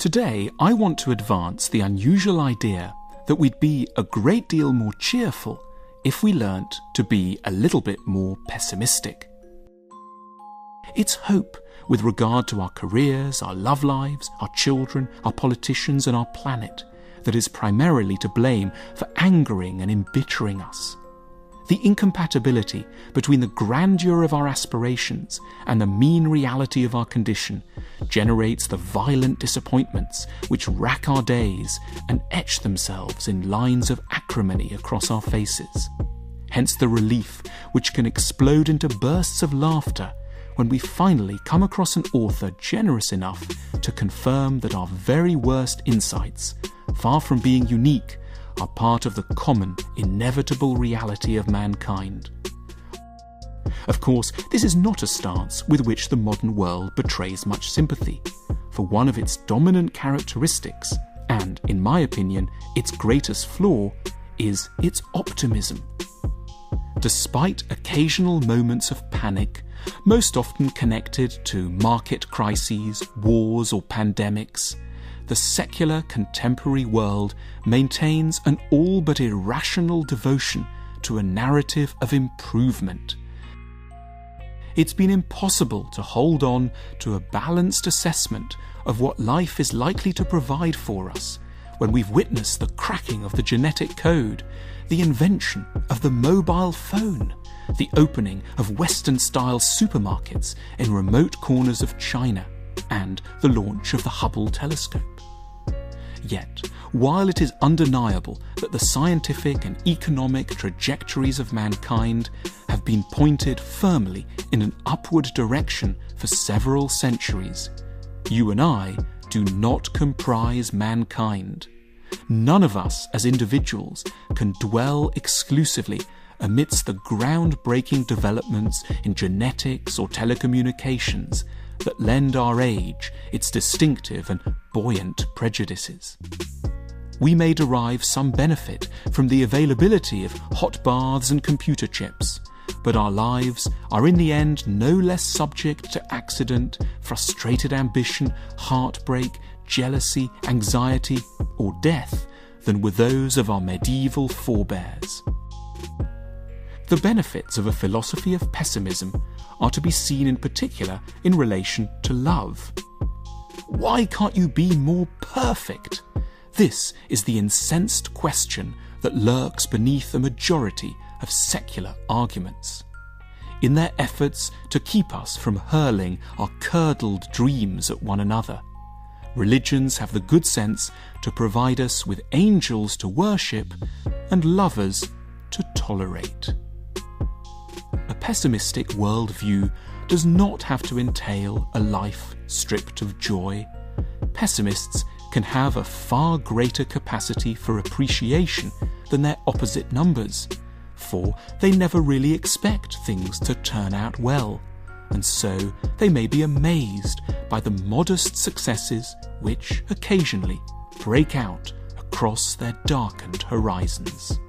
Today, I want to advance the unusual idea that we'd be a great deal more cheerful if we learnt to be a little bit more pessimistic. It's hope with regard to our careers, our love lives, our children, our politicians and our planet that is primarily to blame for angering and embittering us. The incompatibility between the grandeur of our aspirations and the mean reality of our condition generates the violent disappointments which rack our days and etch themselves in lines of acrimony across our faces. Hence the relief which can explode into bursts of laughter when we finally come across an author generous enough to confirm that our very worst insights, far from being unique, are part of the common, inevitable reality of mankind. Of course, this is not a stance with which the modern world betrays much sympathy, for one of its dominant characteristics, and, in my opinion, its greatest flaw, is its optimism. Despite occasional moments of panic, most often connected to market crises, wars or pandemics, the secular contemporary world maintains an all but irrational devotion to a narrative of improvement. It's been impossible to hold on to a balanced assessment of what life is likely to provide for us when we've witnessed the cracking of the genetic code, the invention of the mobile phone, the opening of Western-style supermarkets in remote corners of China, and the launch of the Hubble telescope. Yet, while it is undeniable that the scientific and economic trajectories of mankind have been pointed firmly in an upward direction for several centuries, you and I do not comprise mankind. None of us as individuals can dwell exclusively amidst the groundbreaking developments in genetics or telecommunications that lend our age its distinctive and buoyant prejudices. We may derive some benefit from the availability of hot baths and computer chips, but our lives are in the end no less subject to accident, frustrated ambition, heartbreak, jealousy, anxiety, or death than were those of our medieval forebears. The benefits of a philosophy of pessimism are to be seen in particular in relation to love. Why can't you be more perfect? This is the incensed question that lurks beneath a majority of secular arguments. In their efforts to keep us from hurling our curdled dreams at one another, religions have the good sense to provide us with angels to worship and lovers to tolerate. A pessimistic worldview does not have to entail a life stripped of joy. Pessimists can have a far greater capacity for appreciation than their opposite numbers, for they never really expect things to turn out well, and so they may be amazed by the modest successes which occasionally break out across their darkened horizons.